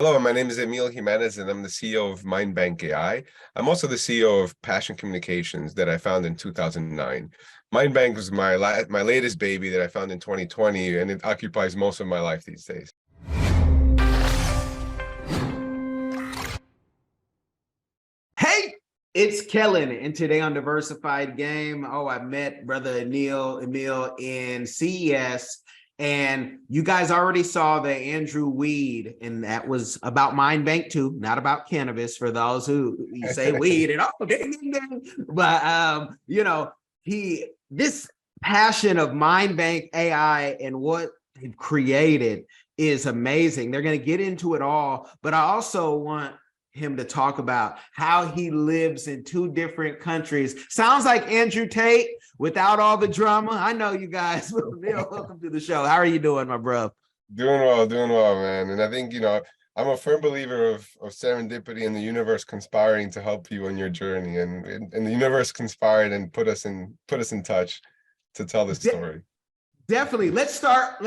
Hello, my name is EMIL Jimenez, and I'm the CEO of mindbankai. I'm also the CEO of Passion Communications that I found in 2009. Mindbank was my latest baby that I found in 2020, and it occupies most of my life these days. Hey, it's Kellen, and today on Diversified Game, I met brother Emil in CES, and you guys already saw the Andrew Weed, and that was about Mind Bank too, not about cannabis for those who you say weed and ding, ding, ding. But this passion of Mind Bank AI and what they've created is amazing. They're going to get into it all, but I also want him to talk about how he lives in two different countries. Sounds like Andrew Tate without all the drama. I know you guys. Welcome to the show. How are you doing, my bro? Doing well, man. And I think, I'm a firm believer of serendipity and the universe conspiring to help you on your journey. And the universe conspired and put us in touch to tell the story. Definitely. Let's start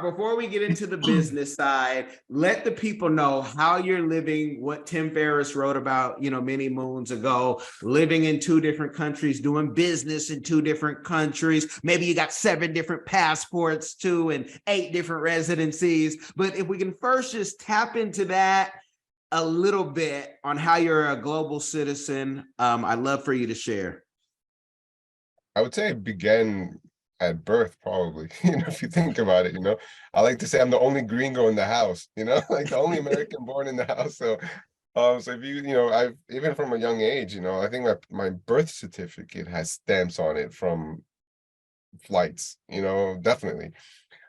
before we get into the business side. Let the people know how you're living, what Tim Ferriss wrote about, many moons ago, living in two different countries, doing business in two different countries. Maybe you got 7 different passports too, and 8 different residencies. But if we can first just tap into that a little bit on how you're a global citizen, I'd love for you to share. I would say it began at birth, probably. If you think about it, I like to say I'm the only gringo in the house, like the only American born in the house. So if I've even from a young age, I think my birth certificate has stamps on it from flights, definitely.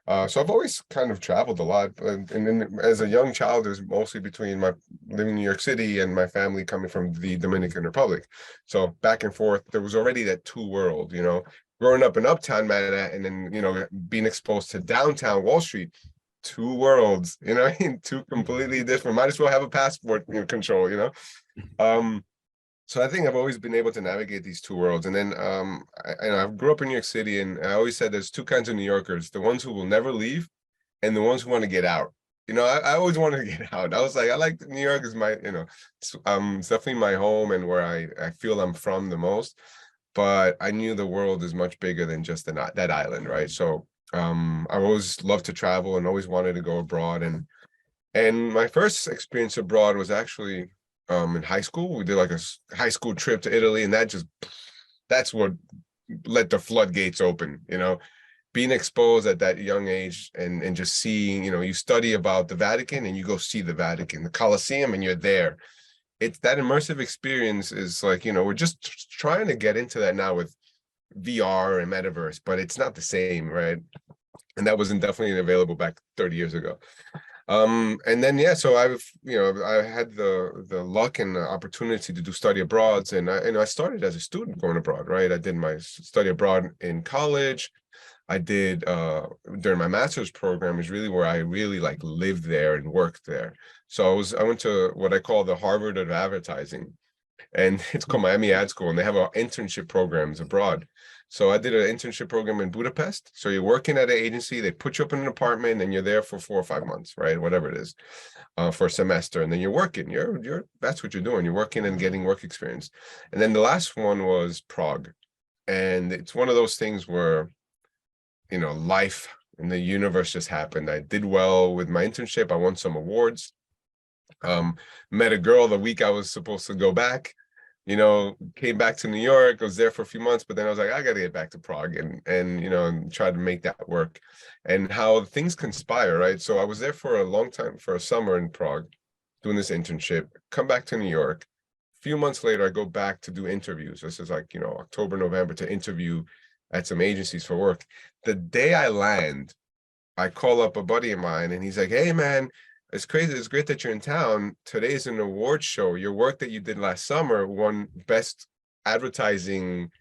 So I've always kind of traveled a lot, and then as a young child, it was mostly between my living in New York City and my family coming from the Dominican Republic. So back and forth, there was already that two world, growing up in uptown Manhattan and then, being exposed to downtown Wall Street, two worlds, two completely different. Might as well have a passport control, So I think I've always been able to navigate these two worlds. And then I grew up in New York City, and I always said there's two kinds of New Yorkers: the ones who will never leave, and the ones who want to get out. I always wanted to get out. I was like, I like New York is my, it's definitely my home and where I feel I'm from the most. But I knew the world is much bigger than just that island, right? So I always loved to travel and always wanted to go abroad. And my first experience abroad was actually in high school. We did like a high school trip to Italy, and that's what let the floodgates open, being exposed at that young age and just seeing, you study about the Vatican and you go see the Vatican, the Colosseum, and you're there. It's that immersive experience is like, we're just trying to get into that now with VR and metaverse, but it's not the same, right? And that wasn't definitely available back 30 years ago. And then so I had the luck and the opportunity to do study abroad, and I started as a student going abroad, right? I did my study abroad in college. I did during my master's program is really where I really like lived there and worked there. So I went to what I call the Harvard of advertising, and it's called Miami Ad School, and they have internship programs abroad. So I did an internship program in Budapest. So you're working at an agency, they put you up in an apartment, and you're there for 4 or 5 months, right? Whatever it is, for a semester, and then you're working. That's what you're doing. You're working and getting work experience. And then the last one was Prague, and it's one of those things where, life and the universe just happened. I did well with my internship. I won some awards. Met a girl the week I was supposed to go back. Came back to New York. I was there for a few months, but then I was like, I got to get back to Prague and try to make that work. And how things conspire, right? So I was there for a long time, for a summer in Prague, doing this internship. Come back to New York. A few months later, I go back to do interviews. This is like, October, November, to interview at some agencies for work. The day I land, I call up a buddy of mine, and he's like, hey, man, it's crazy. It's great that you're in town. Today's an award show. Your work that you did last summer won best advertising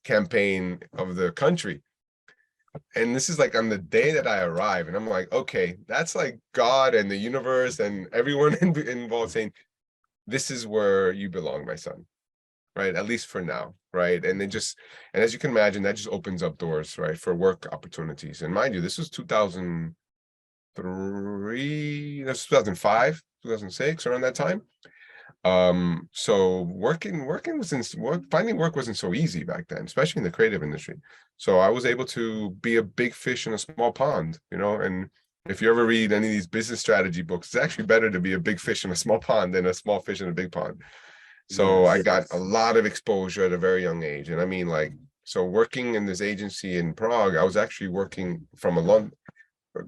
campaign of the country. And this is like on the day that I arrive, and I'm like, okay, that's like God and the universe and everyone involved saying, this is where you belong, my son. Right, at least for now, right? And as you can imagine, that just opens up doors, right, for work opportunities. And mind you, this was 2003, that's 2005. 2006, around that time. So finding work wasn't so easy back then, especially in the creative industry. So I was able to be a big fish in a small pond, and if you ever read any of these business strategy books, it's actually better to be a big fish in a small pond than a small fish in a big pond. So I got a lot of exposure at a very young age. And I mean, so working in this agency in Prague, I was actually working from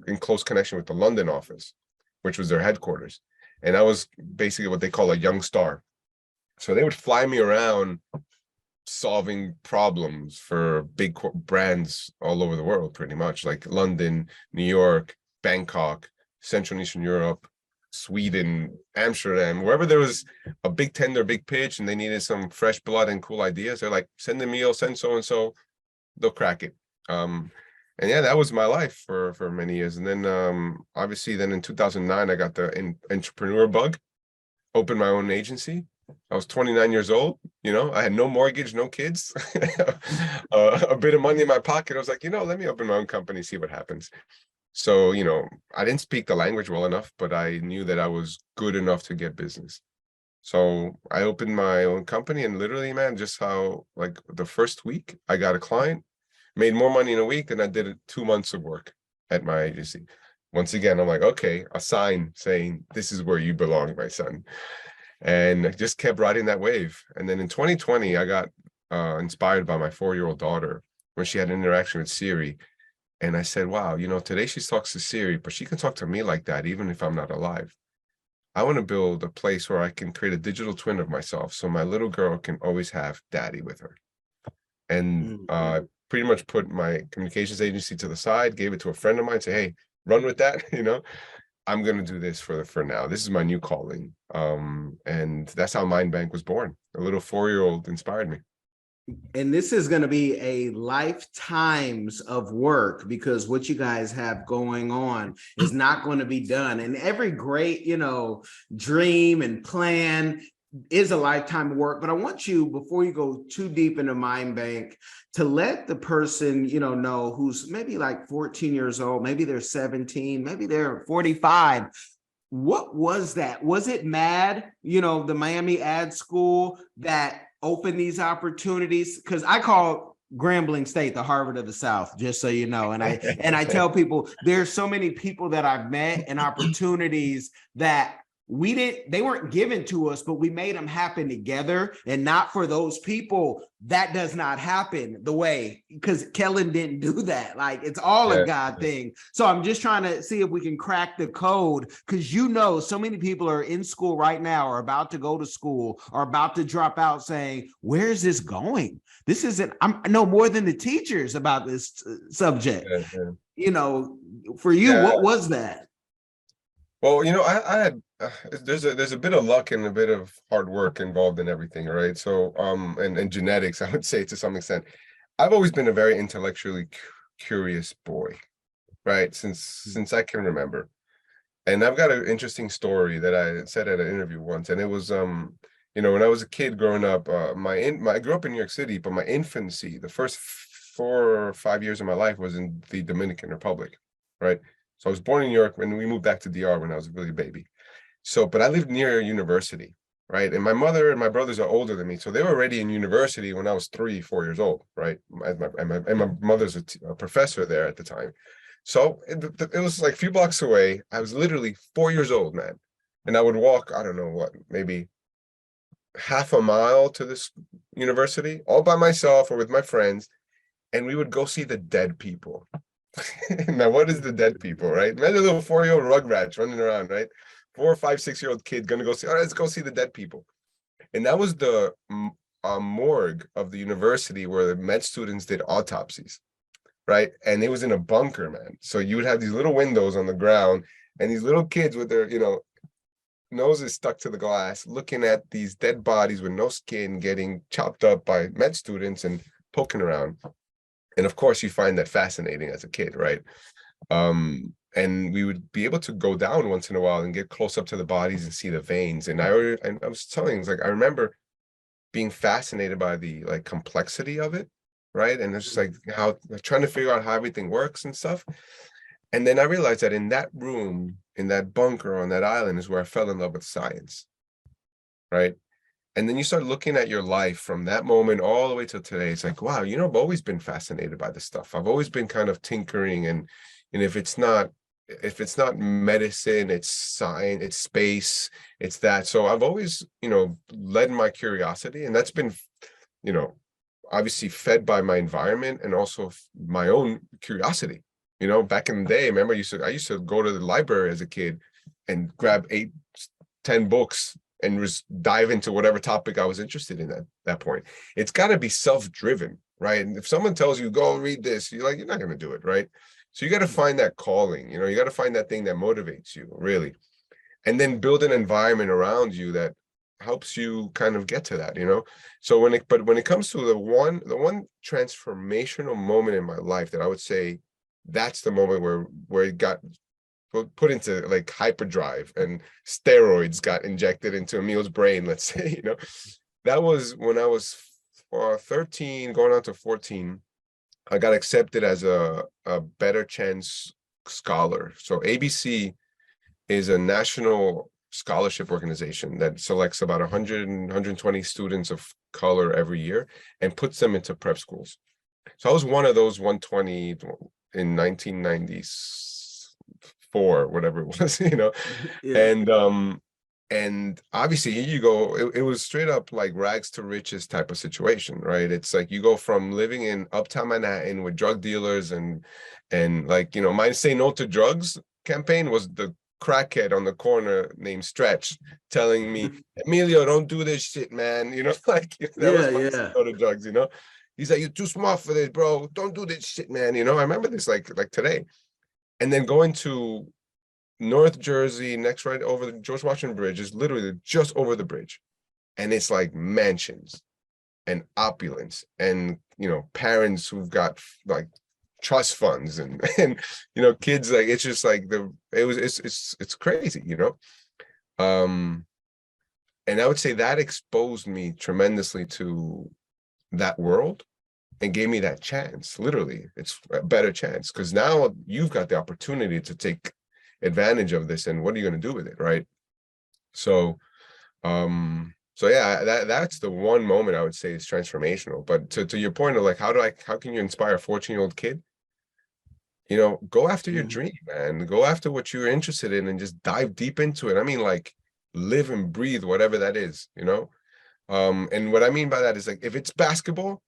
in close connection with the London office, which was their headquarters. And I was basically what they call a young star. So they would fly me around solving problems for big brands all over the world, pretty much, like London, New York, Bangkok, Central and Eastern Europe, Sweden, Amsterdam, wherever there was a big tender, big pitch, and they needed some fresh blood and cool ideas. They're like, send EMIL, send so-and-so, they'll crack it. And yeah, that was my life for many years. And then obviously then in 2009, I got the entrepreneur bug, opened my own agency. I was 29 years old, I had no mortgage, no kids, a bit of money in my pocket. I was like, let me open my own company, see what happens. So, I didn't speak the language well enough, but I knew that I was good enough to get business. So I opened my own company, and literally, man, just how like the first week I got a client, made more money in a week than I did 2 months of work at my agency. Once again, I'm like, okay, a sign saying this is where you belong, my son. And I just kept riding that wave. And then in 2020, I got inspired by my 4-year-old daughter when she had an interaction with Siri. And I said, wow, today she talks to Siri, but she can talk to me like that, even if I'm not alive. I want to build a place where I can create a digital twin of myself so my little girl can always have daddy with her. And pretty much put my communications agency to the side, gave it to a friend of mine, say, hey, run with that, I'm going to do this for now. This is my new calling. And that's how Mindbank was born. A little 4-year-old inspired me. And this is going to be a lifetimes of work, because what you guys have going on is not going to be done. And every great, dream and plan is a lifetime of work. But I want you, before you go too deep into Mindbank, to let the person, know who's maybe like 14 years old, maybe they're 17, maybe they're 45. What was that? Was it MAD, the Miami Ad School, that open these opportunities? Because I call Grambling State the Harvard of the South, just so you know. And I tell people there's so many people that I've met and opportunities that they weren't given to us, but we made them happen together. And not for those people, that does not happen the way, because Kellen didn't do that. Like, it's all a God thing. So I'm just trying to see if we can crack the code, because so many people are in school right now, or about to go to school, or about to drop out, saying, where is this going? This isn't, I know more than the teachers about this subject. For you, what was that? Well, I had there's a bit of luck and a bit of hard work involved in everything, right? So and genetics, I would say, to some extent. I've always been a very intellectually curious boy, right? Since I can remember. And I've got an interesting story that I said at an interview once, and it was when I was a kid growing up, I grew up in New York City, but my infancy, the first 4 or 5 years of my life, was in the Dominican Republic, right? So I was born in New York, and we moved back to DR when I was really a baby. So, but I lived near a university, right? And my mother and my brothers are older than me, so they were already in university when I was 3, 4 years old, right? And my mother's a professor there at the time. So it was like a few blocks away. I was literally 4 years old, man. And I would walk, I don't know what, maybe half a mile to this university, all by myself or with my friends. And we would go see the dead people. Now, what is the dead people, right? Imagine a little 4-year-old rugrats running around, right? 4, 5, 6-year-old kid gonna go see, all right, let's go see the dead people. And that was the morgue of the university where the med students did autopsies, right? And it was in a bunker, man. So you would have these little windows on the ground, and these little kids with their, noses stuck to the glass, looking at these dead bodies with no skin, getting chopped up by med students and poking around. And of course, you find that fascinating as a kid, right? And we would be able to go down once in a while and get close up to the bodies and see the veins. And I was telling you, I remember being fascinated by the complexity of it, right? And it's just how trying to figure out how everything works and stuff. And then I realized that in that room, in that bunker on that island, is where I fell in love with science, right? And then you start looking at your life from that moment all the way till today. It's like, wow, you know, I've always been fascinated by this stuff. I've always been kind of tinkering, and if it's not medicine, it's science, it's space, it's that. So I've always, you know, led my curiosity, and that's been, you know, obviously fed by my environment and also my own curiosity. You know, back in the day, remember, I used to go to the library as a kid and grab 8, 10 books and just dive into whatever topic I was interested in at that point. It's got to be self-driven, right? And if someone tells you, go read this, you're not going to do it, right? So you got to find that calling, you know, you got to find that thing that motivates you, really. And then build an environment around you that helps you kind of get to that, you know. So when it comes to the one transformational moment in my life that I would say that's the moment where it got put into like hyperdrive and steroids got injected into Emil's brain, let's say, you know, that was when I was 13 going on to 14. I got accepted as a better chance scholar. So ABC is a national scholarship organization that selects about 100 and 120 students of color every year and puts them into prep schools. So I was one of those 120 in 1994, whatever it was, you know. Yeah. And obviously here you go, it was straight up like rags to riches type of situation, right? It's like you go from living in uptown Manhattan with drug dealers and like, you know, my Say No to Drugs campaign was the crackhead on the corner named Stretch telling me, Emilio, don't do this shit, man. You know, like that was Yeah, my Say yeah. No to Drugs, you know. He's like, you're too smart for this, bro. Don't do this shit, man. You know, I remember this like today. And then going to North Jersey, next right over the George Washington Bridge, is literally just over the bridge. And it's like mansions and opulence and, you know, parents who've got like trust funds and you know, kids, like it's just like it's crazy, you know. And I would say that exposed me tremendously to that world and gave me that chance. Literally, it's a better chance because now you've got the opportunity to take advantage of this, and what are you going to do with it, right? So so yeah, that's the one moment I would say is transformational. But to your point of like, how can you inspire a 14-year-old kid? You know, go after your dream, man. Go after what you're interested in and just dive deep into it. I mean, like, live and breathe whatever that is, you know. And what I mean by that is like, if it's basketball,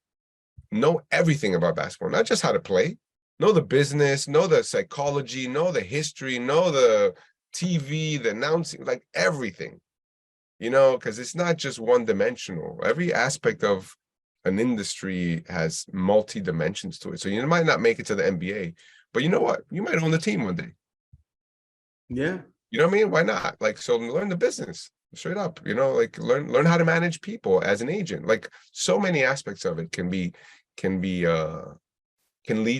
know everything about basketball, not just how to play. Know the business, know the psychology, know the history, know the TV, the announcing, like everything, you know, because it's not just one dimensional. Every aspect of an industry has multi dimensions to it. So you might not make it to the NBA, but you know what? You might own the team one day. Yeah. You know what I mean? Why not? Like, so learn the business straight up, you know, like learn how to manage people as an agent. Like so many aspects of it can lead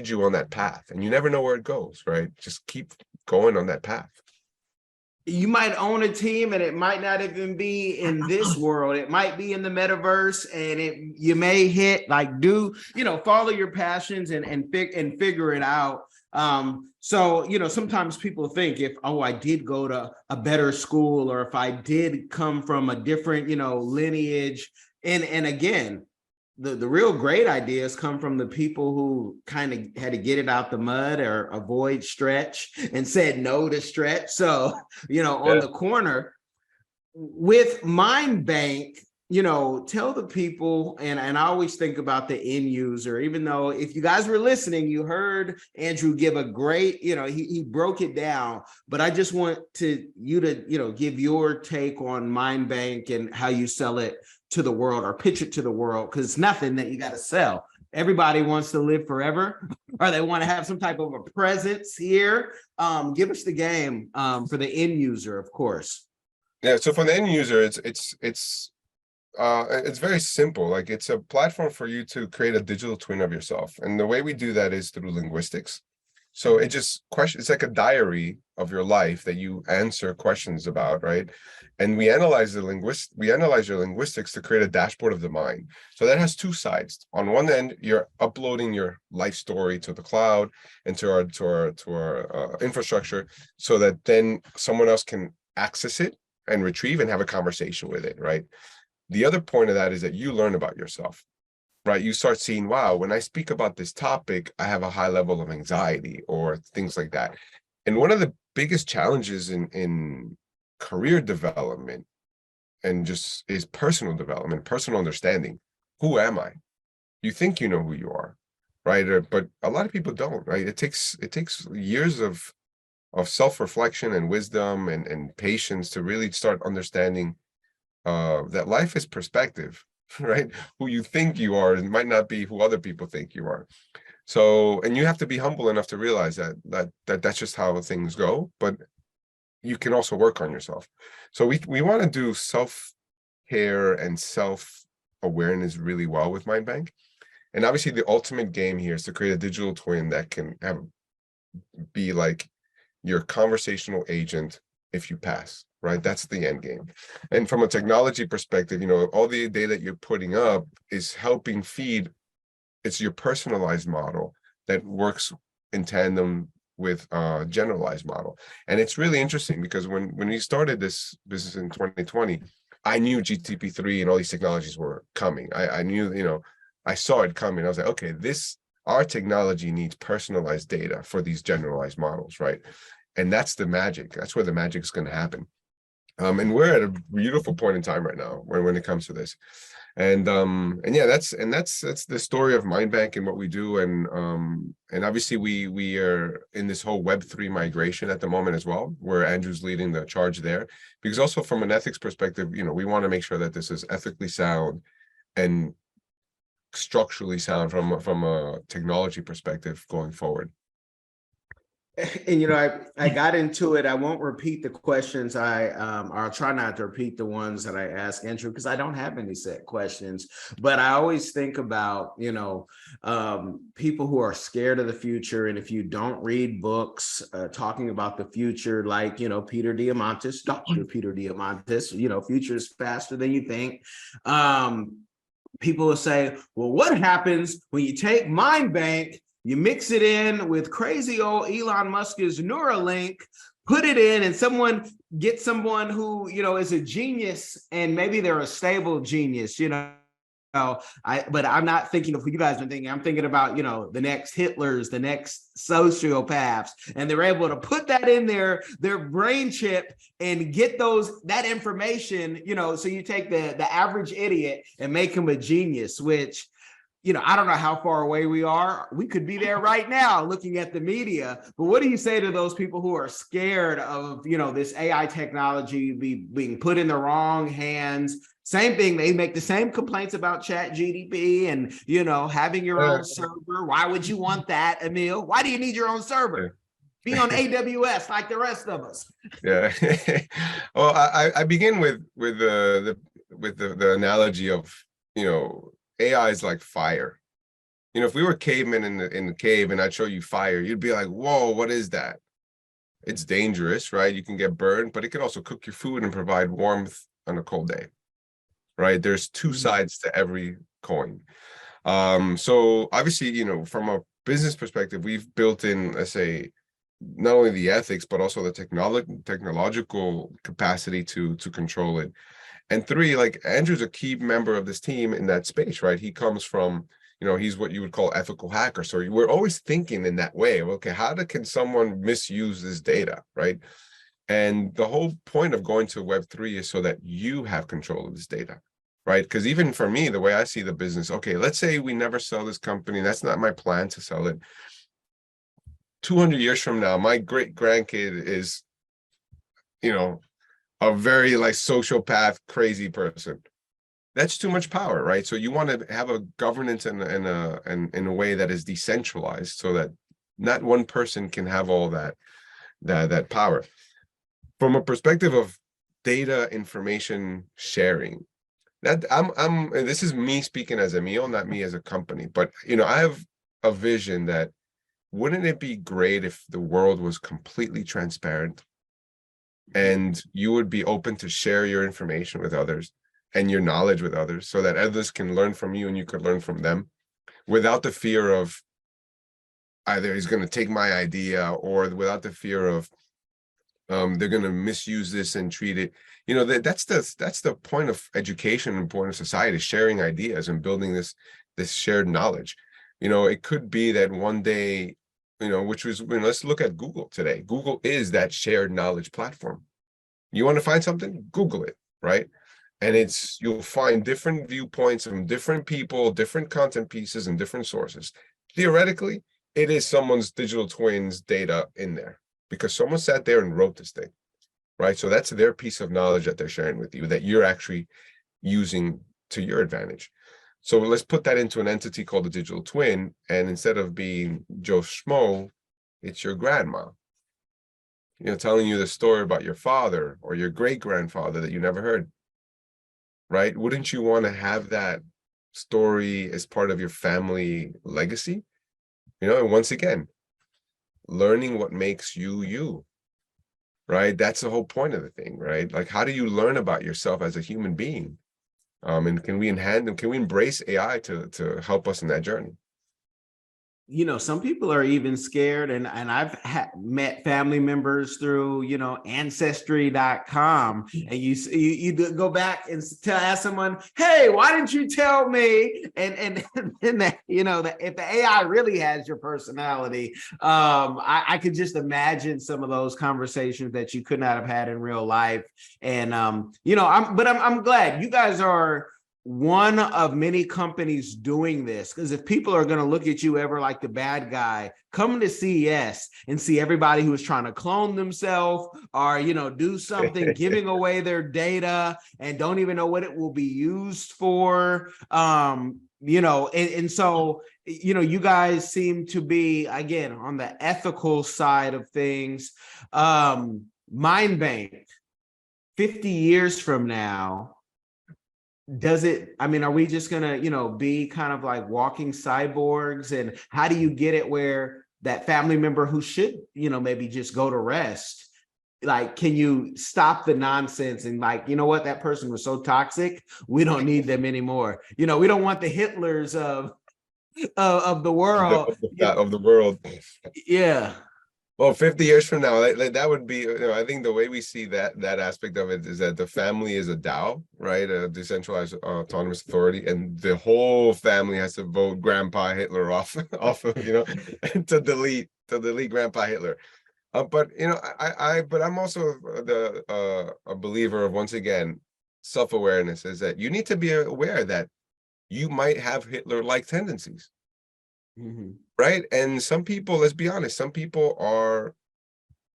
you on that path, and you never know where it goes, right? Just keep going on that path. You might own a team and it might not even be in this world. It might be in the metaverse, and you may hit like follow your passions and figure it out. So sometimes people think if I did go to a better school, or if I did come from a different lineage, and again, the real great ideas come from the people who kind of had to get it out the mud or avoid stretch and said no to stretch. So, on the corner with Mindbank, tell the people, and I always think about the end user, even though if you guys were listening, you heard Andrew give a great, he broke it down, but I just want you to give your take on Mindbank and how you sell it to the world or pitch it to the world, because it's nothing that you got to sell. Everybody wants to live forever, or they want to have some type of a presence here. Give us the game for the end user, of course. Yeah, so for the end user, it's very simple. Like, it's a platform for you to create a digital twin of yourself, and the way we do that is through linguistics. So it just it's like a diary of your life that you answer questions about, right? And we analyze your linguistics to create a dashboard of the mind. So that has two sides. On one end, you're uploading your life story to the cloud and to our infrastructure, so that then someone else can access it and retrieve and have a conversation with it, right? The other point of that is that you learn about yourself, right? You start seeing, wow, when I speak about this topic, I have a high level of anxiety or things like that. And one of the biggest challenges in career development and just is personal development, personal understanding. Who am I? You think you know who you are, right? But a lot of people don't, right? It takes years of self-reflection and wisdom and patience to really start understanding that life is perspective, right? Who you think you are might not be who other people think you are. So, and you have to be humble enough to realize that's just how things go, but you can also work on yourself. So we want to do self-care and self-awareness really well with MindBank. And obviously the ultimate game here is to create a digital twin that can be like your conversational agent if you pass, right? That's the end game. And from a technology perspective, all the data that you're putting up is helping feed, it's your personalized model that works in tandem with a generalized model. And it's really interesting because when we started this business in 2020, I knew GTP3 and all these technologies were coming. I knew, I saw it coming. I was like, okay, our technology needs personalized data for these generalized models, right? And that's the magic. That's where the magic is going to happen. And we're at a beautiful point in time right now when it comes to this. And yeah, that's the story of MindBank and what we do. And obviously we are in this whole Web3 migration at the moment as well, where Andrew's leading the charge there. Because also from an ethics perspective, we want to make sure that this is ethically sound and structurally sound from a technology perspective going forward. And I got into it. I won't repeat the questions. I'll try not to repeat the ones that I asked Andrew because I don't have any set questions. But I always think about people who are scared of the future, and if you don't read books talking about the future, like Peter Diamandis, Dr. Peter Diamandis, future is faster than you think. People will say, well, what happens when you take MindBank, you mix it in with crazy old Elon Musk's Neuralink, put it in, and get someone who, is a genius, and maybe they're a stable genius, but I'm not thinking of who you guys are thinking. I'm thinking about, the next Hitlers, the next sociopaths, and they're able to put that in their brain chip and get that information, so you take the average idiot and make him a genius, which, I don't know how far away we are. We could be there right now looking at the media. But what do you say to those people who are scared of, this AI technology being put in the wrong hands? Same thing. They make the same complaints about ChatGPT and, having your own server. Why would you want that, Emil? Why do you need your own server? Be on AWS like the rest of us. Yeah. Well, I begin with the analogy of, AI is like fire. If we were cavemen in the cave and I'd show you fire, you'd be like, whoa, what is that? It's dangerous, right? You can get burned, but it can also cook your food and provide warmth on a cold day, right? There's two sides to every coin. So obviously, from a business perspective, we've built in, let's say, not only the ethics, but also the technological capacity to control it. And three, like Andrew's a key member of this team in that space, right? He comes from, he's what you would call ethical hacker. So we're always thinking in that way of, okay, can someone misuse this data, right? And the whole point of going to Web3 is so that you have control of this data, right? Because even for me, the way I see the business, okay, let's say we never sell this company. That's not my plan to sell it. 200 years from now, my great grandkid is, a very like sociopath, crazy person. That's too much power, right? So you want to have a governance in a way that is decentralized, so that not one person can have all that power. From a perspective of data information sharing, that this is me speaking as Emil, not me as a company, but I have a vision that wouldn't it be great if the world was completely transparent and you would be open to share your information with others and your knowledge with others so that others can learn from you and you could learn from them without the fear of either he's going to take my idea or without the fear of they're going to misuse this and treat it, you know, that's the point of education and point of society, sharing ideas and building this shared knowledge. You know, it could be that one day, you know, which was, let's look at Google today. Google is that shared knowledge platform. You want to find something, Google it, right? And you'll find different viewpoints from different people, different content pieces, and different sources. Theoretically, it is someone's digital twins data in there because someone sat there and wrote this thing, right? So that's their piece of knowledge that they're sharing with you that you're actually using to your advantage. So let's put that into an entity called a digital twin. And instead of being Joe Schmo, it's your grandma, you know, telling you the story about your father or your great-grandfather that you never heard, right? Wouldn't you want to have that story as part of your family legacy? You know, and once again, learning what makes you, you, right? That's the whole point of the thing, right? Like, how do you learn about yourself as a human being? And can we embrace AI to help us in that journey? You know, some people are even scared, and I've met family members through, you know, ancestry.com, and you go back and ask someone, hey, why didn't you tell me? And that, you know, that if the AI really has your personality, I could just imagine some of those conversations that you could not have had in real life. And you know, I'm glad you guys are one of many companies doing this, because if people are going to look at you ever like the bad guy, come to CES and see everybody who is trying to clone themselves or, you know, do something, giving away their data and don't even know what it will be used for. You know, and so, you know, you guys seem to be, again, on the ethical side of things. Mindbank, 50 years from now, does it, I mean, are we just gonna, you know, be kind of like walking cyborgs? And how do you get it where that family member who should, you know, maybe just go to rest, like, can you stop the nonsense and, like, you know what, that person was so toxic, we don't need them anymore. You know, we don't want the Hitlers of the world. Of the world. Yeah. Well, 50 years from now, that would be, you know, I think the way we see that aspect of it is that the family is a DAO, right? A decentralized autonomous authority, and the whole family has to vote Grandpa Hitler off of, you know, to delete Grandpa Hitler. But you know, but I'm also a believer of, once again, self-awareness is that you need to be aware that you might have Hitler-like tendencies. Mm-hmm. Right. And some people, let's be honest, some people are,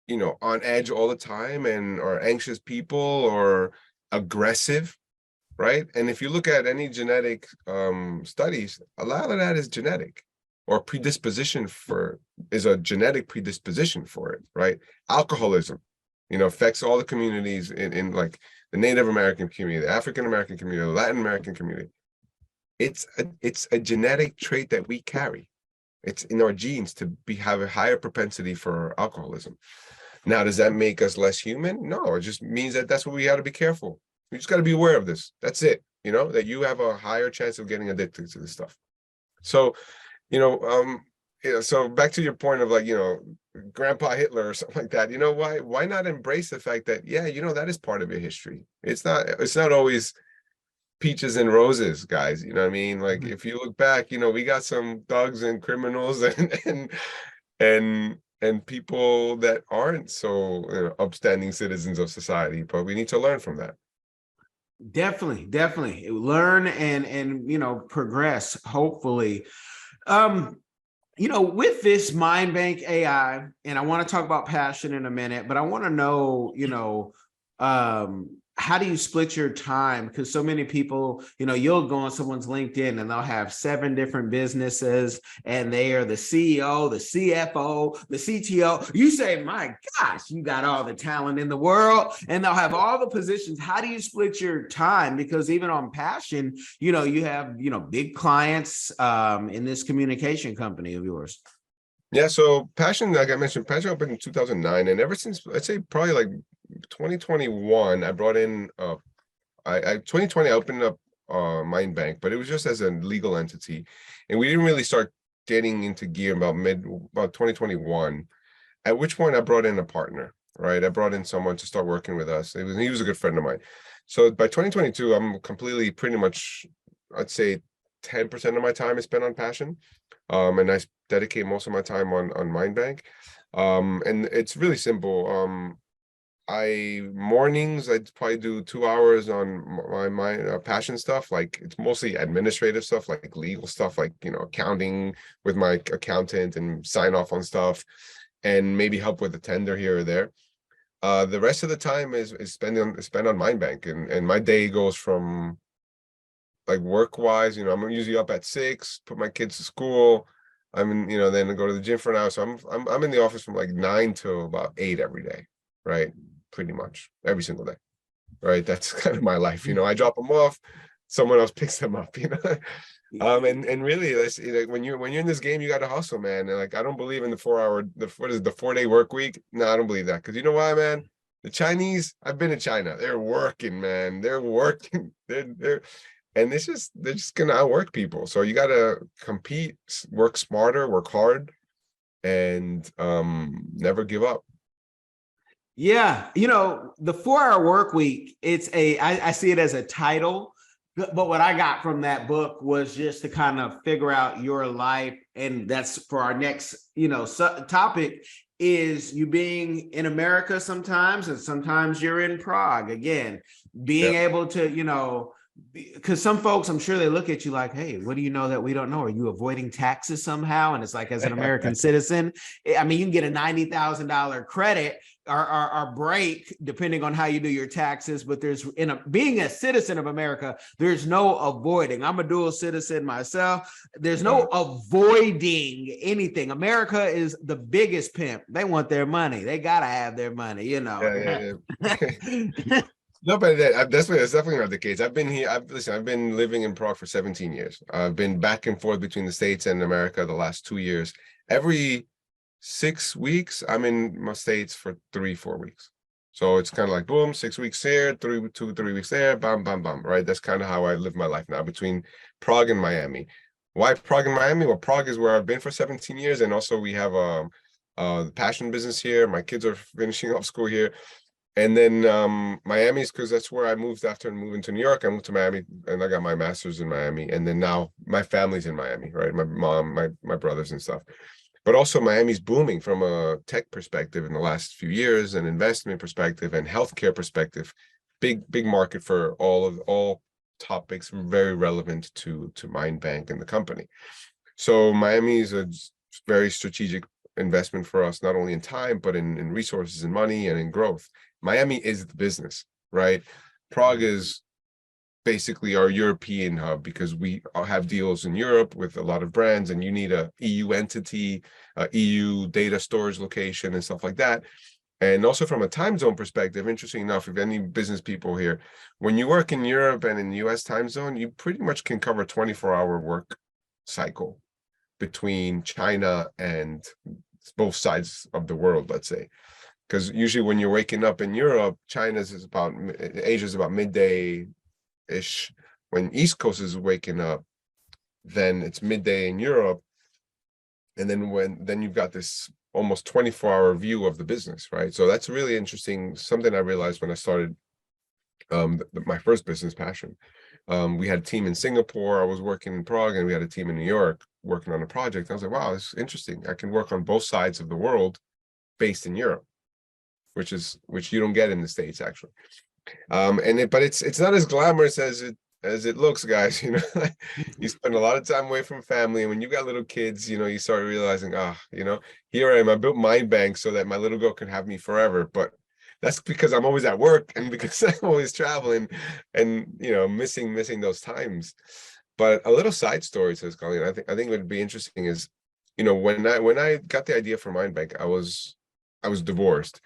you know, on edge all the time and are anxious people or aggressive. Right. And if you look at any genetic studies, a lot of that is genetic, or predisposition is a genetic predisposition for it. Right. Alcoholism, you know, affects all the communities in like the Native American community, the African American community, the Latin American community. It's a genetic trait that we carry. It's in our genes to have a higher propensity for alcoholism. Now, does that make us less human? No, it just means that that's what we got to be careful. We just got to be aware of this. That's it. You know, that you have a higher chance of getting addicted to this stuff. So, you know, so back to your point of, like, you know, Grandpa Hitler or something like that. You know, why not embrace the fact that, yeah, you know, that is part of your history. It's not always peaches and roses, guys. You know what I mean? Like, Mm-hmm. if you look back, you know, we got some thugs and criminals and people that aren't so, you know, upstanding citizens of society, but we need to learn from that. Definitely learn and you know, progress, hopefully. You know, with this Mindbank AI, and I want to talk about passion in a minute, but I want to know, you know, how do you split your time? Because so many people, you know, you'll go on someone's LinkedIn and they'll have 7 different businesses and they are the CEO, the CFO, the CTO. You say, my gosh, you got all the talent in the world, and they'll have all the positions. How do you split your time? Because even on passion, you know, you have, you know, big clients in this communication company of yours. Yeah, so Passion, like I mentioned, Passion opened in 2009, and ever since, I'd say probably like 2021, I brought in 2020 I opened up Mind Bank, but it was just as a legal entity, and we didn't really start getting into gear about 2021. At which point I brought in a partner, right? I brought in someone to start working with us. He was a good friend of mine. So by 2022, I'm completely pretty much, I'd say 10% of my time is spent on Passion. And I dedicate most of my time on Mind Bank. And it's really simple. I mornings I probably do 2 hours on my passion stuff. Like it's mostly administrative stuff, like legal stuff, like accounting with my accountant and sign off on stuff, and maybe help with a tender here or there. The rest of the time is spent on Mind Bank, and my day goes from like work wise. I'm usually up at 6, put my kids to school. I'm in, then I go to the gym for an hour. So I'm in the office from like 9 to about 8 every day, right? Pretty much every single day, right? That's kind of my life. I drop them off, someone else picks them up. And really, that's when you're in this game, you got to hustle, man. And like I don't believe in the 4 hour, what is it, the 4 day work week? No, I don't believe that, because you know why, man? The Chinese, I've been to China. They're working, man. They're working. And they're just gonna outwork people. So you gotta compete, work smarter, work hard, and never give up. Yeah, the 4 hour work week, I see it as a title, but what I got from that book was just to kind of figure out your life. And that's for our next, topic, is you being in America sometimes, and sometimes you're in Prague again, being Yeah. able to, because some folks, I'm sure they look at you like, hey, what do you know that we don't know? Are you avoiding taxes somehow? And it's like, as an American citizen, I mean, you can get a $90,000 credit or break depending on how you do your taxes, but being a citizen of America, there's no avoiding. I'm a dual citizen myself. There's no avoiding anything. America is the biggest pimp. They want their money. They gotta have their money, Yeah. No, but that's definitely not the case. I've been here. I've been living in Prague for 17 years. I've been back and forth between the States and America the last 2 years. Every 6 weeks, I'm in my States for 3-4 weeks. So it's kind of like boom, 6 weeks here, 3 weeks there, bam, bam, bam. Right. That's kind of how I live my life now between Prague and Miami. Why Prague and Miami? Well, Prague is where I've been for 17 years, and also we have the passion business here. My kids are finishing up school here. And then Miami's because that's where I moved after moving to New York. I moved to Miami and I got my master's in Miami. And then now my family's in Miami, right? My mom, my brothers and stuff. But also Miami's booming from a tech perspective in the last few years, and investment perspective and healthcare perspective. Big market for all topics very relevant to Mind Bank and the company. So Miami is a very strategic investment for us, not only in time, but in resources and money and in growth. Miami is the business, right? Prague is basically our European hub because we have deals in Europe with a lot of brands, and you need a EU entity, a EU data storage location and stuff like that. And also from a time zone perspective, interesting enough, if any business people here, when you work in Europe and in the US time zone, you pretty much can cover 24-hour work cycle between China and both sides of the world, let's say. Because usually when you're waking up in Europe, Asia's about midday-ish. When East Coast is waking up, then it's midday in Europe. And then you've got this almost 24-hour view of the business, right? So that's really interesting. Something I realized when I started my first business, Passion. We had a team in Singapore. I was working in Prague, and we had a team in New York working on a project. I was like, wow, this is interesting. I can work on both sides of the world based in Europe, which you don't get in the States actually. But it's not as glamorous as it looks, guys. You spend a lot of time away from family, and when you got little kids, you start realizing, here I am. I built Mind Bank so that my little girl can have me forever, but that's because I'm always at work and because I'm always traveling and missing those times. But a little side story, says Colleen, I think what would be interesting is, when I got the idea for Mind Bank, I was divorced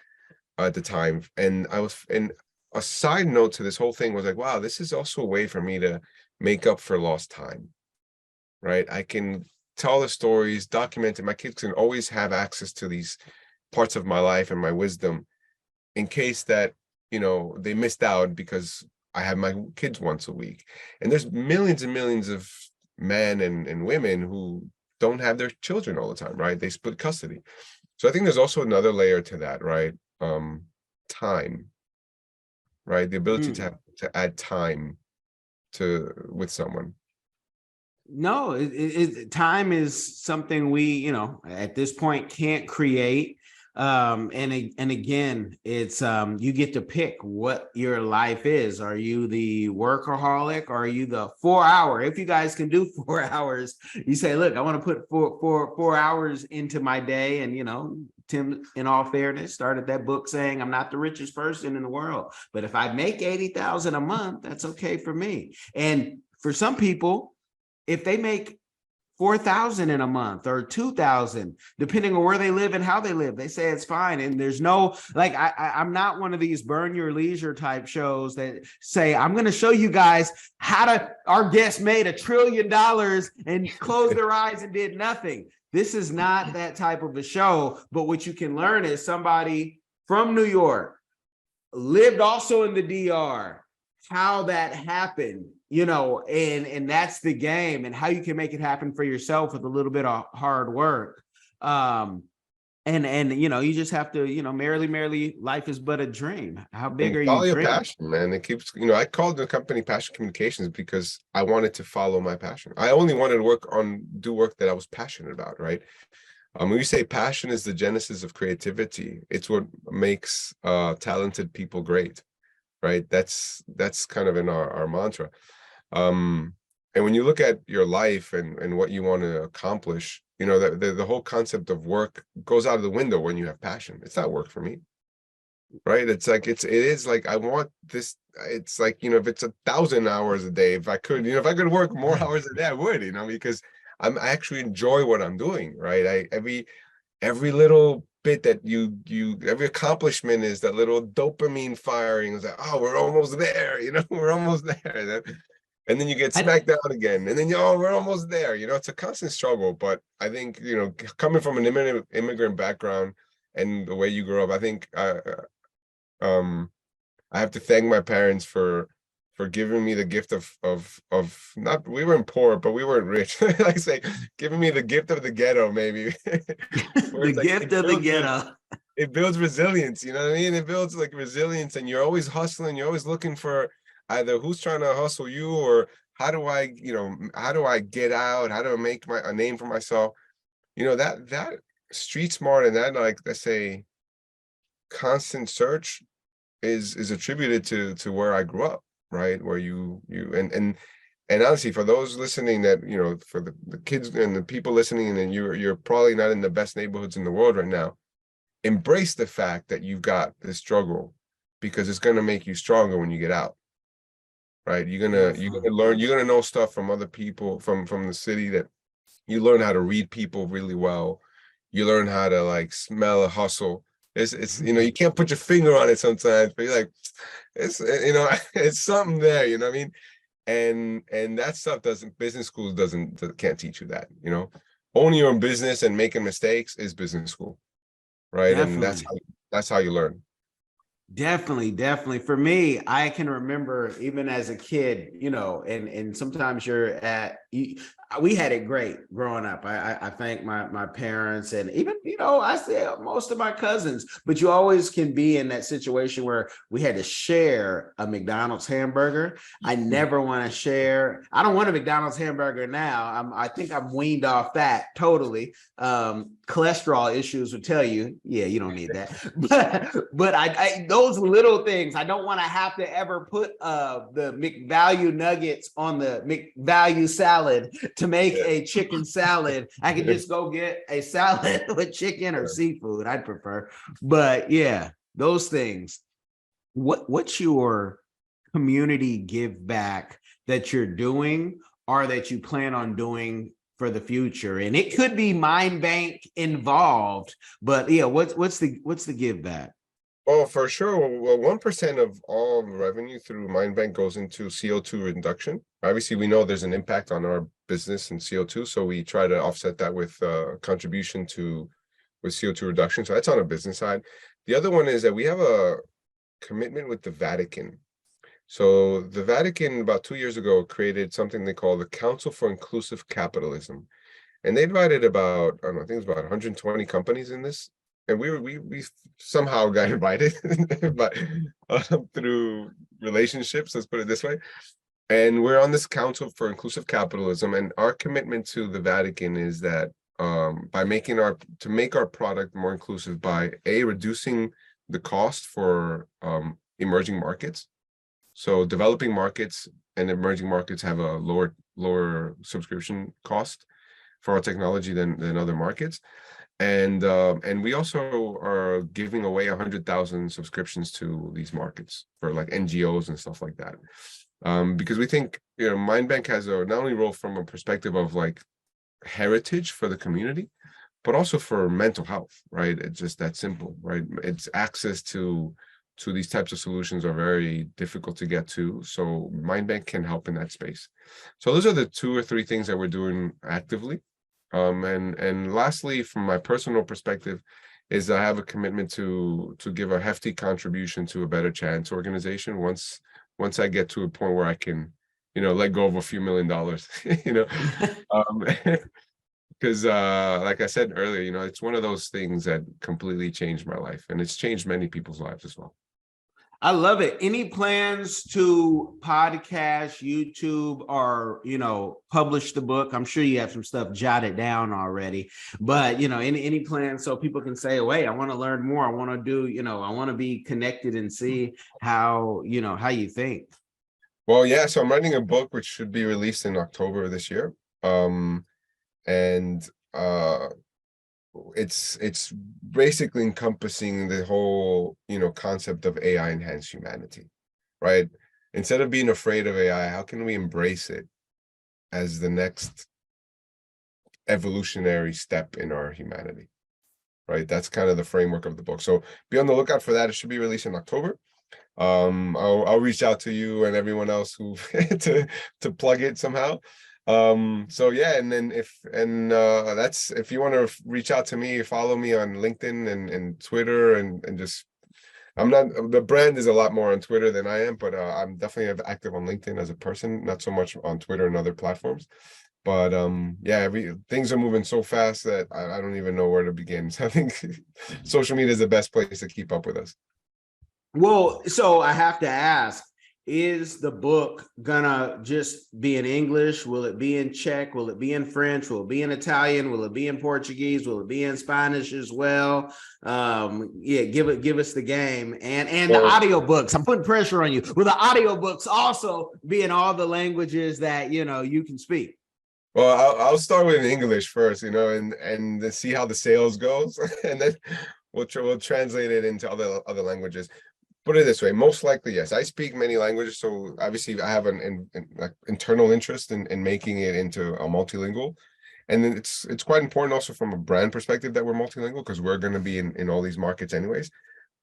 at the time, and a side note to this whole thing was like, wow, this is also a way for me to make up for lost time, right? I can tell the stories, document it. My kids can always have access to these parts of my life and my wisdom in case that, you know, they missed out because I have my kids once a week. And there's millions and millions of men and women who don't have their children all the time, right? They split custody. So I think there's also another layer to that, right? Time, right? The ability to add time with someone. No, time is something we, you know, at this point can't create. And again, it's you get to pick what your life is. Are you the workaholic? Or are you the 4 hour? If you guys can do 4 hours, you say, look, I want to put four hours into my day. And, you know, Tim, in all fairness, started that book saying I'm not the richest person in the world, but if I make 80,000 a month, that's okay for me. And for some people, if they make 4,000 in a month or 2,000, depending on where they live and how they live, they say it's fine. And there's no, like, I'm not one of these burn your leisure type shows that say, I'm going to show you guys our guest made $1 trillion and closed their eyes and did nothing. This is not that type of a show, but what you can learn is somebody from New York lived also in the DR, how that happened, you know, and that's the game, and how you can make it happen for yourself with a little bit of hard work. And you know, you just have to, you know, merrily, life is but a dream. How big are Follow you your dreaming? passion, man. It keeps, you know, I called the company Passion Communications because I wanted to follow my passion. I only wanted to do work that I was passionate about, right? When you say passion is the genesis of creativity, it's what makes talented people great, right? That's kind of in our mantra. And when you look at your life and what you want to accomplish, you know, the whole concept of work goes out of the window when you have passion. It's not work for me, right? It's like it is like I want this. It's like, you know, if it's 1,000 hours a day, if I could, you know, if I could work more hours a day, I would, you know, because I actually enjoy what I'm doing, right? Every little bit that every accomplishment is that little dopamine firing. It's like, oh, we're almost there, you know, we're almost there. And then you get smacked down again, and then we're almost there. You know, it's a constant struggle. But I think, you know, coming from an immigrant background and the way you grew up, I think I have to thank my parents for giving me the gift of not, we weren't poor, but we weren't rich. Like I say, giving me the gift of the ghetto, maybe. Where The it's like gift of the ghetto. it builds resilience, you know what I mean? It builds like resilience, and you're always hustling, you're always looking for either who's trying to hustle you, or how do I, you know, how do I get out? How do I make a name for myself? You know, that street smart and that, like, let's say, constant search is attributed to where I grew up, right? Where you and honestly, for those listening that, you know, for the kids and the people listening, and you're probably not in the best neighborhoods in the world right now, embrace the fact that you've got this struggle, because it's going to make you stronger when you get out, right? You're gonna learn, you're gonna know stuff from other people from the city, that you learn how to read people really well. You learn how to, like, smell a hustle. It's you know, you can't put your finger on it sometimes, but you're like, it's, you know, it's something there, you know what I mean? And that stuff business schools can't teach you that, you know. Owning your own business and making mistakes is business school, right? And Definitely. that's how you learn. Definitely. For me, I can remember even as a kid, you know, and sometimes we had it great growing up. I thank my parents, and even, you know, I say most of my cousins, but you always can be in that situation where we had to share a McDonald's hamburger. I never want to share. I don't want a McDonald's hamburger now. I think I'm weaned off that totally. Cholesterol issues would tell you, yeah, you don't need that. But I those little things, I don't want to have to ever put the McValue nuggets on the McValue salad to make a chicken salad. I could just go get a salad with chicken or seafood, I'd prefer. But yeah, those things. What's your community give back that you're doing, or that you plan on doing for the future? And it could be Mind Bank involved, but yeah, what's the give back? Oh, for sure. Well, 1% of all revenue through Mindbank goes into CO2 reduction. Obviously, we know there's an impact on our business and CO2. So we try to offset that with contribution with CO2 reduction. So that's on a business side. The other one is that we have a commitment with the Vatican. So the Vatican about 2 years ago created something they call the Council for Inclusive Capitalism. And they invited about, I don't know, I think it was about 120 companies in this. And we somehow got invited, but through relationships, let's put it this way. And we're on this Council for Inclusive Capitalism, and our commitment to the Vatican is that by to make our product more inclusive by reducing the cost for emerging markets. So developing markets and emerging markets have a lower subscription cost for our technology than other markets. And we also are giving away 100,000 subscriptions to these markets for like NGOs and stuff like that. Because we think, Mindbank has not only role from a perspective of like heritage for the community, but also for mental health, right? It's just that simple, right? It's access to these types of solutions are very difficult to get to. So Mindbank can help in that space. So those are the 2 or 3 things that we're doing actively. And lastly, from my personal perspective, is I have a commitment to give a hefty contribution to a Better Chance organization once I get to a point where I can, let go of a few $1 million, because like I said earlier, it's one of those things that completely changed my life, and it's changed many people's lives as well. I love it. Any plans to podcast, YouTube, or, publish the book? I'm sure you have some stuff jotted down already, but, any plans so people can say, wait, I want to learn more. I want to do, I want to be connected and see how you think. Well, yeah, so I'm writing a book which should be released in October of this year. It's basically encompassing the whole, concept of AI enhanced humanity, right? Instead of being afraid of AI, how can we embrace it as the next evolutionary step in our humanity, right? That's kind of the framework of the book. So be on the lookout for that. It should be released in October. I'll reach out to you and everyone else who to plug it somehow. So yeah, and then that's, if you want to reach out to me, follow me on LinkedIn and Twitter, and just, the brand is a lot more on Twitter than I am, but I'm definitely active on LinkedIn as a person, not so much on Twitter and other platforms. But yeah, things are moving so fast that I don't even know where to begin. So I think social media is the best place to keep up with us. Well, so I have to ask, is the book gonna just be in English? Will it be in Czech? Will it be in French? Will it be in Italian? Will it be in Portuguese? Will it be in Spanish as well? Yeah, give us the game. And the audiobooks. I'm putting pressure on you. Will the audiobooks also be in all the languages that you can speak? Well, I'll start with English first, and see how the sales goes, and then we'll translate it into other languages. Put it this way, most likely, yes. I speak many languages, so obviously I have an internal interest in making it into a multilingual. And then it's quite important also from a brand perspective that we're multilingual, because we're going to be in all these markets anyways.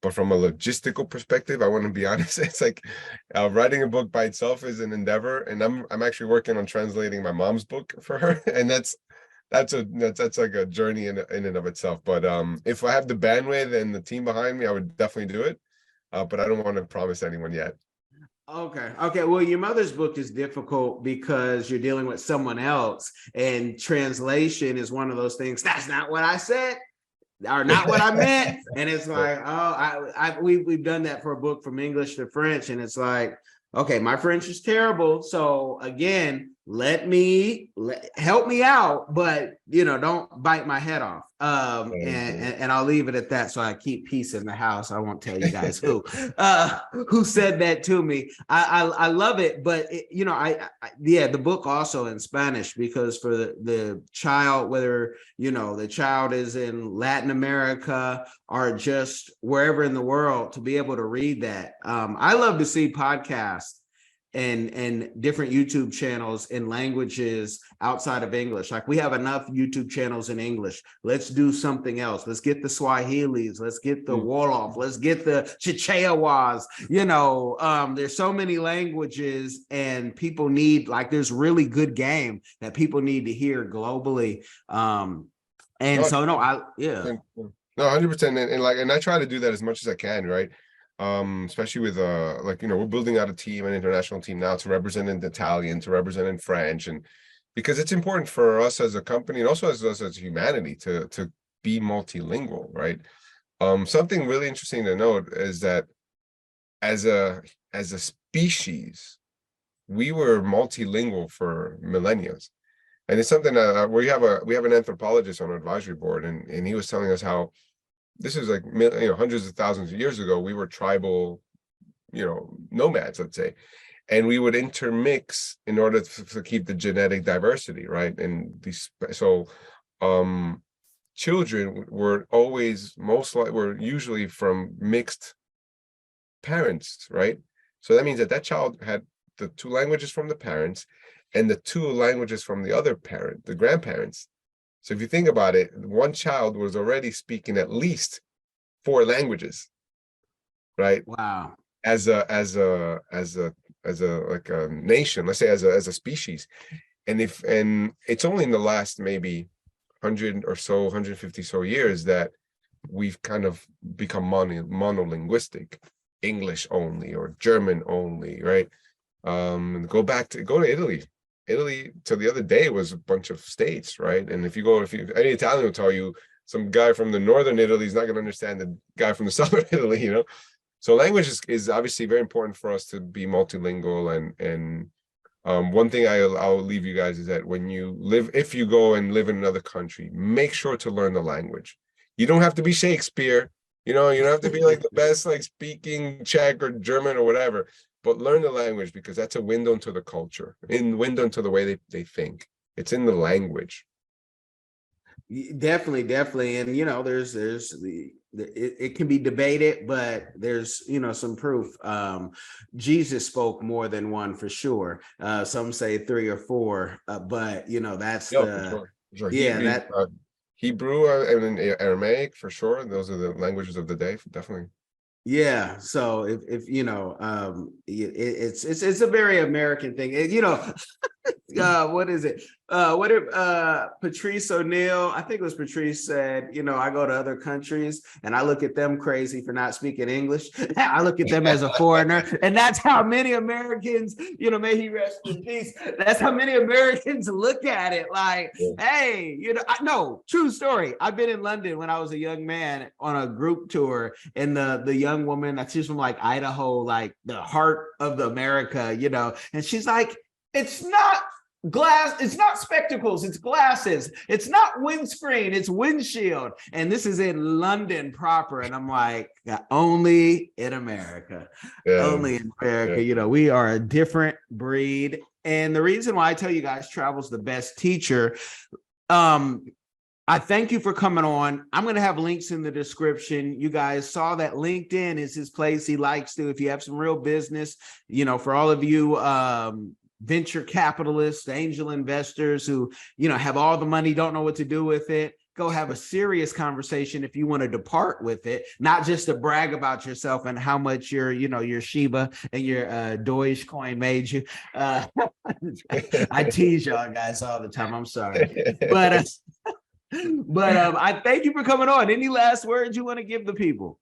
But from a logistical perspective, I want to be honest, it's like writing a book by itself is an endeavor, and I'm actually working on translating my mom's book for her, and that's like a journey in and of itself. But if I have the bandwidth and the team behind me, I would definitely do it. But I don't want to promise anyone yet. Okay. Well, your mother's book is difficult because you're dealing with someone else, and translation is one of those things. That's not what I said, or not what I meant. And it's like, we've done that for a book from English to French, and it's like, okay, my French is terrible. So again, help me out, but don't bite my head off. And I'll leave it at that. So I keep peace in the house. I won't tell you guys who said that to me. I love it, but the book also in Spanish, because for the child, whether the child is in Latin America or just wherever in the world, to be able to read that. I love to see podcasts and different YouTube channels in languages outside of English. Like we have enough YouTube channels in English. Let's do something else. Let's get the Swahilis. Let's get the Wolof. Let's get the Chichewas. There's so many languages, and people need, like, there's really good game that people need to hear globally. No, 100%. And I try to do that as much as I can, right? Especially with we're building out a team, an international team now, to represent in Italian, to represent in French, and because it's important for us as a company and also as us as humanity to be multilingual, right? Something really interesting to note is that as a species, we were multilingual for millennia. And it's something that we have an anthropologist on our advisory board, and he was telling us how this is like hundreds of thousands of years ago. We were tribal, nomads, let's say, and we would intermix in order to keep the genetic diversity, right? And children were always were usually from mixed parents, right? So that means that child had the 2 languages from the parents and the 2 languages from the other parent, the grandparents. So if you think about it, one child was already speaking at least 4 languages, right? Wow. As a nation, let's say as a species. And it's only in the last maybe 100 or so, 150 so years that we've kind of become monolinguistic, English only or German only, right? Go to Italy. Italy till the other day was a bunch of states, right? And if any Italian will tell you some guy from the northern Italy is not going to understand the guy from the southern Italy, So language is obviously very important for us to be multilingual. And one thing I'll leave you guys is that if you go and live in another country, make sure to learn the language. You don't have to be Shakespeare, you don't have to be like the best, like speaking Czech or German or whatever. But learn the language, because that's a window into the culture, window into the way they think. It's in the language. Definitely. And, it can be debated, but there's, some proof. Jesus spoke more than one for sure. Some say 3 or 4, but, that's for sure. Hebrew and Aramaic for sure. Those are the languages of the day, definitely. Yeah, so if it's a very American thing. What is it? What did Patrice O'Neill, I think it was Patrice, said, I go to other countries and I look at them crazy for not speaking English. I look at them as a foreigner. And that's how many Americans, may he rest in peace. That's how many Americans look at it like, hey, no, true story. I've been in London when I was a young man on a group tour, and the young woman, she's from like Idaho, like the heart of the America, and she's like, it's not glass, it's not spectacles, it's glasses, it's not windscreen, it's windshield. And this is in London proper. And I'm like, only in America. Only in America. We are a different breed. And the reason why I tell you guys travel's the best teacher, I thank you for coming on. I'm going to have links in the description. You guys saw that LinkedIn is his place. He likes to, if you have some real business, for all of you venture capitalists, angel investors who, have all the money, don't know what to do with it, go have a serious conversation if you want to depart with it, not just to brag about yourself and how much your Shiba and your Dogecoin made you. I tease y'all guys all the time. I'm sorry. But I thank you for coming on. Any last words you want to give the people?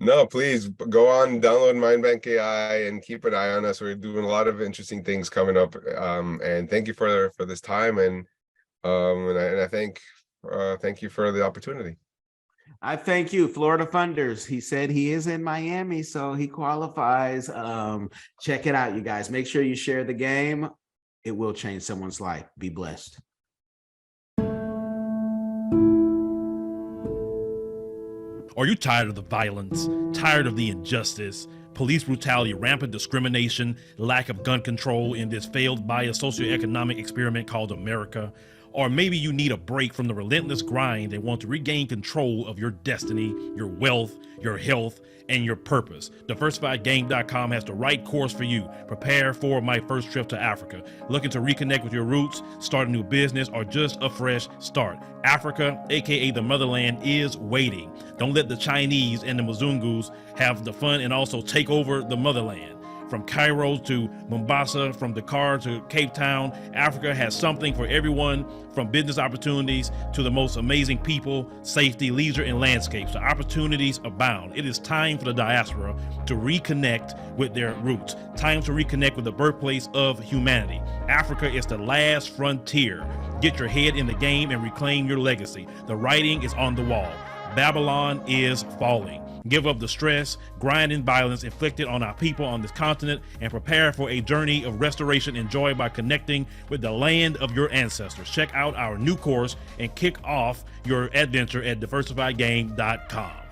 No, please go on, download mindbankai and keep an eye on us. We're doing a lot of interesting things coming up. And thank you for this time. And I thank you for the opportunity. I thank you, Florida Funders. He said he is in Miami, so he qualifies. Check it out, you guys. Make sure you share the game. It will change someone's life. Be blessed. Are you tired of the violence, tired of the injustice, police brutality, rampant discrimination, lack of gun control in this failed bias socioeconomic experiment called America? Or maybe you need a break from the relentless grind and want to regain control of your destiny, your wealth, your health, and your purpose. DiversifiedGame.com has the right course for you. Prepare for my first trip to Africa. Looking to reconnect with your roots, start a new business, or just a fresh start. Africa, aka the motherland, is waiting. Don't let the Chinese and the Mzungus have the fun and also take over the motherland. From Cairo to Mombasa, from Dakar to Cape Town, Africa has something for everyone, from business opportunities to the most amazing people, safety, leisure, and landscapes. The opportunities abound. It is time for the diaspora to reconnect with their roots. Time to reconnect with the birthplace of humanity. Africa is the last frontier. Get your head in the game and reclaim your legacy. The writing is on the wall. Babylon is falling. Give up the stress, grind, and violence inflicted on our people on this continent and prepare for a journey of restoration and joy by connecting with the land of your ancestors. Check out our new course and kick off your adventure at diversifiedgame.com.